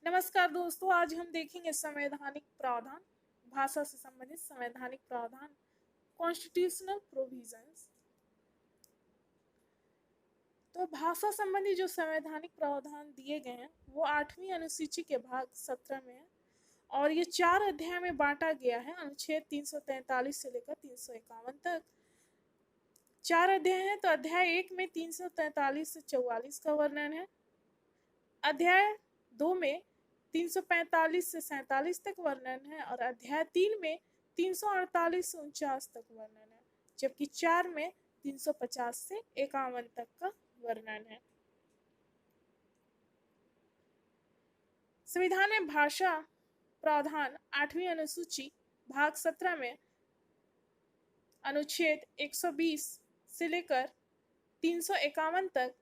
नमस्कार दोस्तों, आज हम देखेंगे संवैधानिक प्रावधान, भाषा से संबंधित संवैधानिक प्रावधान, कॉन्स्टिट्यूशनल प्रोविजंस। तो भाषा संबंधी जो संवैधानिक प्रावधान दिए गए हैं वो 8वीं अनुसूची के भाग 17 में है और ये 4 अध्याय में बांटा गया है। अनुच्छेद 343 से लेकर 351 तक 4 अध्याय हैं। तो अध्याय 1 में 343 से 44 का वर्णन है, अध्याय 2 में 345 से 47 तक वर्णन है और अध्याय 3 में 348 से 49 तक वर्णन है, जबकि 4 में 350 से 51 तक का वर्णन है। संविधान में भाषा प्रावधान 8वीं अनुसूची भाग 17 में अनुच्छेद 120 से लेकर 351 तक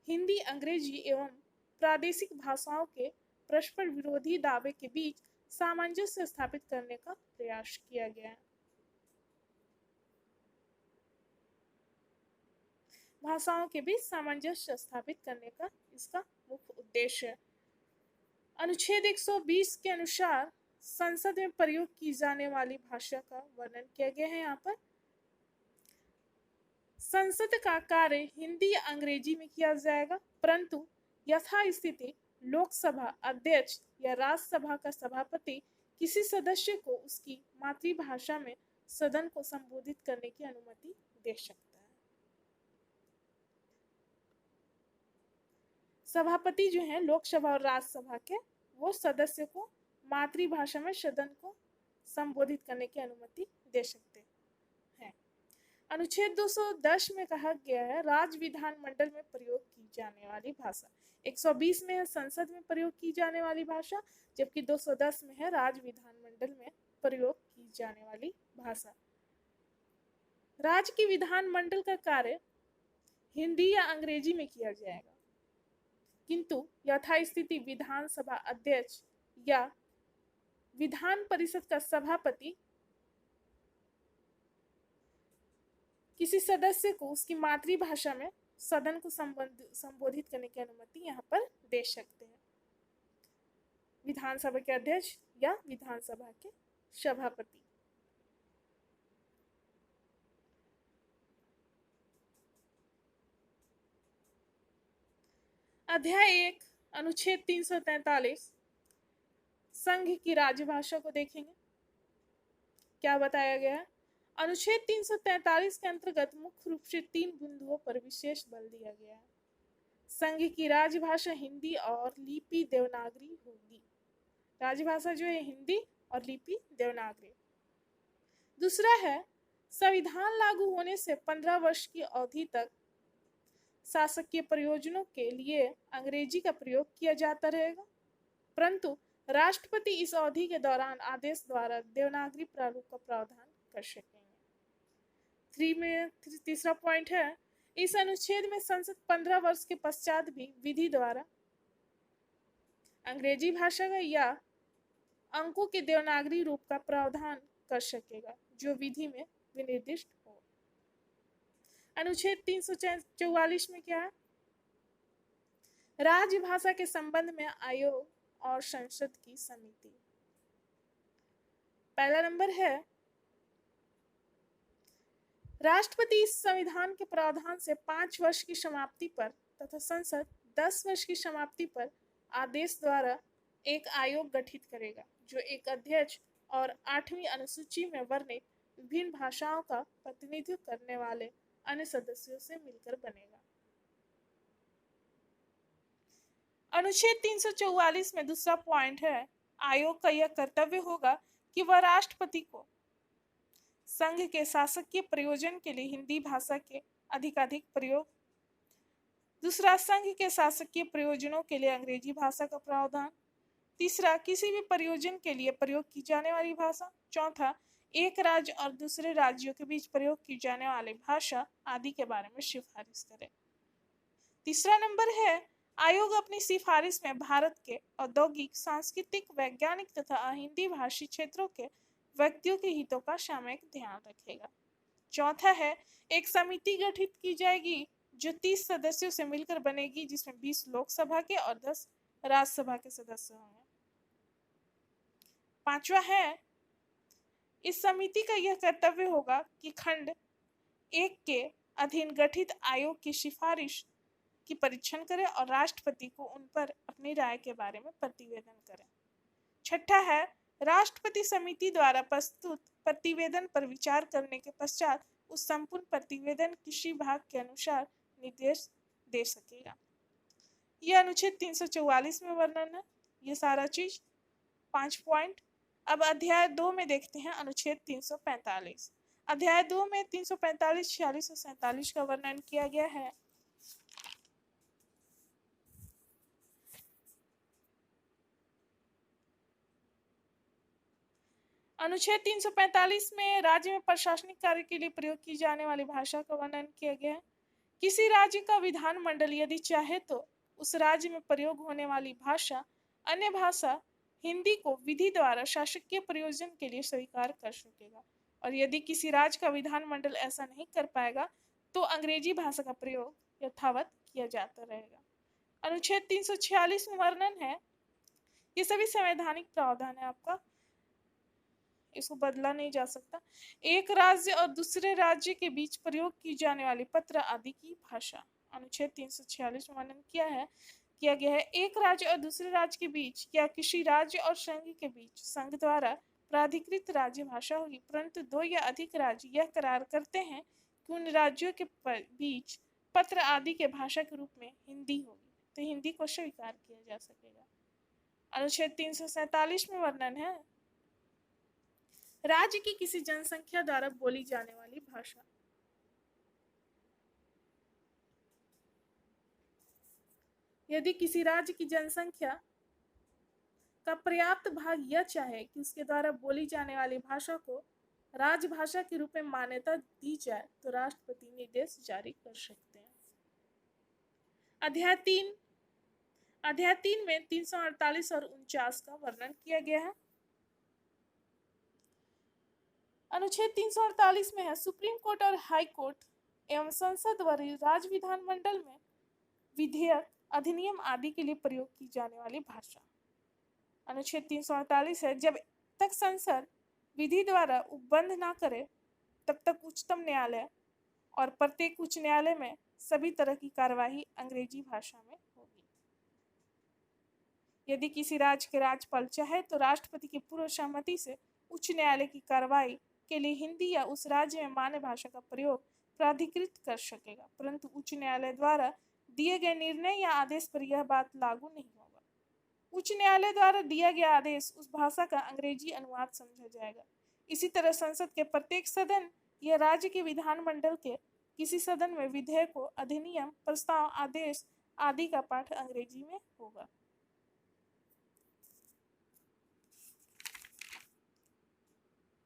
हिंदी, अंग्रेजी एवं प्रादेशिक भाषाओं के परस्पर विरोधी दावे के बीच सामंजस्य स्थापित करने का प्रयास किया गया है। भाषाओं के बीच सामंजस्य स्थापित करने का इसका मुख्य उद्देश्य है। अनुच्छेद 120 के अनुसार संसद में प्रयोग की जाने वाली भाषा का वर्णन किया गया है। यहाँ पर संसद का कार्य हिंदी या अंग्रेजी में किया जाएगा, परंतु यथास्थिति लोकसभा अध्यक्ष या राज्यसभा का सभापति किसी सदस्य को उसकी मातृभाषा में सदन को संबोधित करने की अनुमति दे सकता है। सभापति जो है लोकसभा और राज्यसभा के, वो सदस्य को मातृभाषा में सदन को संबोधित करने की अनुमति दे सकते हैं। अनुच्छेद 210 में कहा गया है राज्य विधानमंडल में प्रयोग की जाने वाली भाषा। 120 में है संसद में प्रयोग की जाने वाली भाषा, जबकि 210 में है राज्य विधानमंडल में प्रयोग की जाने वाली भाषा। राज्य की विधानमंडल का कार्य हिंदी या अंग्रेजी में किया जाएगा, किंतु यथास्थिति विधानसभा अध्यक्ष या विधान परिषद का सभापति किसी सदस्य को उसकी मातृभाषा में सदन को संबोधित करने की अनुमति यहाँ पर दे सकते हैं। विधानसभा के अध्यक्ष या विधानसभा के सभापति। अध्याय 1 अनुच्छेद 343 संघ की राजभाषा को देखेंगे। क्या बताया गया है? अनुच्छेद 343 के अंतर्गत मुख्य रूप से 3 बिंदुओं पर विशेष बल दिया गया है। संघ की राजभाषा हिंदी और लिपि देवनागरी होगी। राजभाषा जो है हिंदी और लिपि देवनागरी। दूसरा है संविधान लागू होने से 15 वर्ष की अवधि तक शासकीय प्रयोजनों के लिए अंग्रेजी का प्रयोग किया जाता रहेगा, परंतु राष्ट्रपति इस अवधि के दौरान आदेश द्वारा देवनागरी प्रारूप का प्रावधान कर सकेंगे। तीसरा पॉइंट है इस अनुच्छेद में संसद 15 वर्ष के पश्चात भी विधि द्वारा अंग्रेजी भाषा का या अंकों के देवनागरी रूप का प्रावधान कर सकेगा जो विधि में विनिर्दिष्ट हो। अनुच्छेद 344 में क्या है? राजभाषा के संबंध में आयोग और संसद की समिति। पहला नंबर है राष्ट्रपति इस संविधान के प्रावधान से 5 वर्ष की समाप्ति पर तथा संसद 10 वर्ष की समाप्ति पर आदेश द्वारा एक आयोग गठित करेगा जो एक अध्यक्ष और 8वीं अनुसूची में वर्णित विभिन्न भाषाओं का प्रतिनिधित्व करने वाले अन्य सदस्यों से मिलकर बनेगा। अनुच्छेद 344 में दूसरा पॉइंट है आयोग का यह कर्तव्य होगा कि वह राष्ट्रपति को संघ के शासकीय प्रयोजन के लिए हिंदी भाषा के अधिकाधिक प्रयोग, दूसरा संघ के शासकीय प्रयोजनों के लिए अंग्रेजी भाषा का प्रावधान, तीसरा किसी भी प्रयोजन के लिए प्रयोग की जाने वाली भाषा, चौथा एक राज्य और दूसरे राज्यों के बीच प्रयोग की जाने वाली भाषा आदि के बारे में सिफारिश करें। तीसरा नंबर है आयोग अपनी सिफारिश में भारत के औद्योगिक, सांस्कृतिक, वैज्ञानिक तथा हिंदी भाषी क्षेत्रों के व्यक्तियों के हितों का सामयिक ध्यान रखेगा। चौथा है एक समिति गठित की जाएगी जो 30 सदस्यों से मिलकर बनेगी, जिसमें 20 लोकसभा के और 10 राज्यसभा के सदस्य होंगे। पांचवा है, इस समिति का यह कर्तव्य होगा कि खंड 1 के अधीन गठित आयोग की सिफारिश की परीक्षण करे और राष्ट्रपति को उन पर अपनी राय के बारे में प्रतिवेदन करे। छठा है, राष्ट्रपति समिति द्वारा प्रस्तुत प्रतिवेदन पर विचार करने के पश्चात उस संपूर्ण प्रतिवेदन किसी भाग के अनुसार निर्देश दे सकेगा। यह अनुच्छेद 344 में वर्णन है, ये सारा चीज 5 पॉइंट। अब अध्याय 2 में देखते हैं अनुच्छेद 345। अध्याय 2 में 345, 46 और 47 का वर्णन किया गया है। अनुच्छेद 345 में राज्य में प्रशासनिक कार्य के लिए प्रयोग की जाने वाली भाषा का वर्णन किया गया है। किसी राज्य का विधानमंडल यदि चाहे तो उस राज्य में प्रयोग होने वाली भाषा अन्य भाषा हिंदी को विधि द्वारा शासकीय प्रयोजन के लिए स्वीकार कर सकेगा, और यदि किसी राज्य का विधानमंडल ऐसा नहीं कर पाएगा तो अंग्रेजी भाषा का प्रयोग यथावत किया जाता रहेगा। अनुच्छेद 346 में वर्णन है, ये सभी संवैधानिक प्रावधान है आपका, इसको बदला नहीं जा सकता। एक राज्य और दूसरे राज्य के बीच प्रयोग की जाने वाली पत्र आदि की भाषा। अनुच्छेद 346 में वर्णन किया गया है, एक राज्य और दूसरे राज्य के बीच या किसी राज्य और संघ के बीच संघ द्वारा प्राधिकृत राज्य भाषा होगी, परंतु 2 या अधिक राज्य यह करार करते हैं कि उन राज्यों के बीच पत्र आदि के भाषा के रूप में हिंदी होगी, तो हिंदी को स्वीकार किया जा सकेगा। अनुच्छेद 347 में वर्णन है, राज्य की किसी जनसंख्या द्वारा बोली जाने वाली भाषा। यदि किसी राज्य की जनसंख्या का पर्याप्त भाग यह चाहे कि उसके द्वारा बोली जाने वाली भाषा को राजभाषा के रूप में मान्यता दी जाए तो राष्ट्रपति निर्देश जारी कर सकते हैं। अध्याय 3 में 348 और 49 का वर्णन किया गया है। अनुच्छेद 348 में है, सुप्रीम कोर्ट और हाई कोर्ट एवं संसद व राज्य विधानमंडल में विधेयक, अधिनियम आदि के लिए प्रयोग की जाने वाली भाषा। अनुच्छेद 348 है, जब तक संसद विधि द्वारा उपबंध न करे तब तक उच्चतम न्यायालय और प्रत्येक उच्च न्यायालय में सभी तरह की कार्यवाही अंग्रेजी भाषा में होगी। यदि किसी राज्य के राज्यपाल चाहे तो राष्ट्रपति की पूर्व सहमति से उच्च न्यायालय की कार्रवाई के लिए हिंदी या उस राज्य में मान्य भाषा का प्रयोग प्राधिकृत कर सकेगा, परंतु उच्च न्यायालय द्वारा दिए गए निर्णय या आदेश पर यह बात लागू नहीं होगा। उच्च न्यायालय द्वारा दिया गया आदेश उस भाषा का अंग्रेजी अनुवाद समझा जाएगा। इसी तरह संसद के प्रत्येक सदन या राज्य के विधानमंडल के किसी सदन में विधेयकों, अधिनियम, प्रस्ताव, आदेश आदि का पाठ अंग्रेजी में होगा।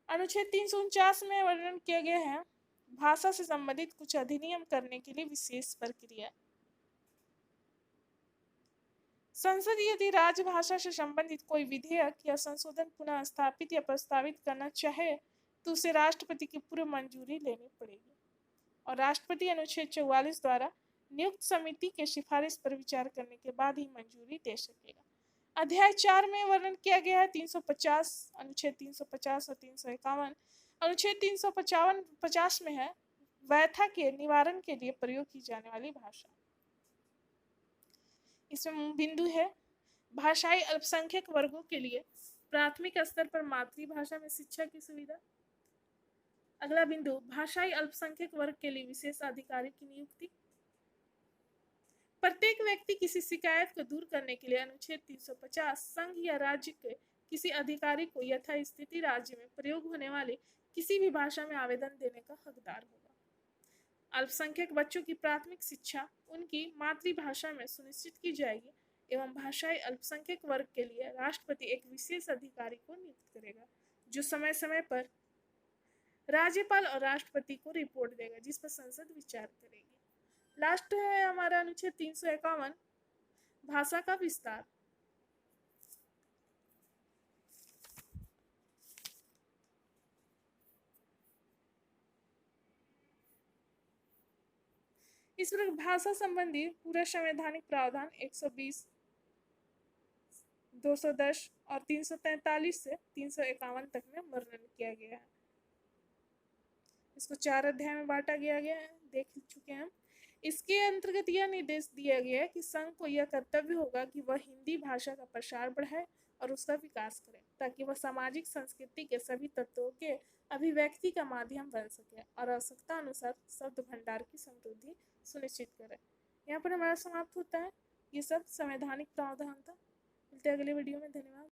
अनुच्छेद 349 में वर्णन किया गया है, भाषा से संबंधित कुछ अधिनियम करने के लिए विशेष प्रक्रिया। संसद यदि राजभाषा से संबंधित कोई विधेयक या संशोधन पुनः स्थापित या प्रस्तावित करना चाहे तो उसे राष्ट्रपति की पूर्व मंजूरी लेनी पड़ेगी, और राष्ट्रपति अनुच्छेद 44 द्वारा नियुक्त समिति के सिफारिश पर विचार करने के बाद ही मंजूरी दे सकेगा। अध्याय 4 में वर्णन किया गया है 350, अनुच्छेद 350 और 351। अनुच्छेद 350 में है, वैथा के निवारण के लिए प्रयोग की जाने वाली भाषा। इसमें बिंदु है, भाषाई अल्पसंख्यक वर्गों के लिए प्राथमिक स्तर पर मातृभाषा में शिक्षा की सुविधा। अगला बिंदु, भाषाई अल्पसंख्यक वर्ग के लिए विशेष अधिकारी की नियुक्ति। प्रत्येक व्यक्ति किसी शिकायत को दूर करने के लिए अनुच्छेद 350 संघ या राज्य के किसी अधिकारी को यथास्थिति राज्य में प्रयोग होने वाली किसी भी भाषा में आवेदन देने का हकदार होगा। अल्पसंख्यक बच्चों की प्राथमिक शिक्षा उनकी मातृभाषा में सुनिश्चित की जाएगी एवं भाषाई अल्पसंख्यक वर्ग के लिए राष्ट्रपति एक विशेष अधिकारी को नियुक्त करेगा जो समय समय पर राज्यपाल और राष्ट्रपति को रिपोर्ट देगा, जिस पर संसद विचार करेगी। लास्ट है हमारा अनुच्छेद 351, भाषा का विस्तार। इस प्रकार भाषा संबंधी पूरा संवैधानिक प्रावधान 120 210 और 343 से 351 तक में वर्णन किया गया है। इसको 4 अध्याय में बांटा गया है, देख चुके हैं हम। इसके अंतर्गत यह निर्देश दिया गया है कि संघ को यह कर्तव्य होगा कि वह हिंदी भाषा का प्रसार बढ़ाए और उसका विकास करे, ताकि वह सामाजिक संस्कृति के सभी तत्वों के अभिव्यक्ति का माध्यम बन सके और आवश्यकता अनुसार शब्द भंडार की समृद्धि सुनिश्चित करे। यहाँ पर हमारा समाप्त होता है। ये सब संवैधानिक प्रावधान था। मिलते हैं अगले वीडियो में। धन्यवाद।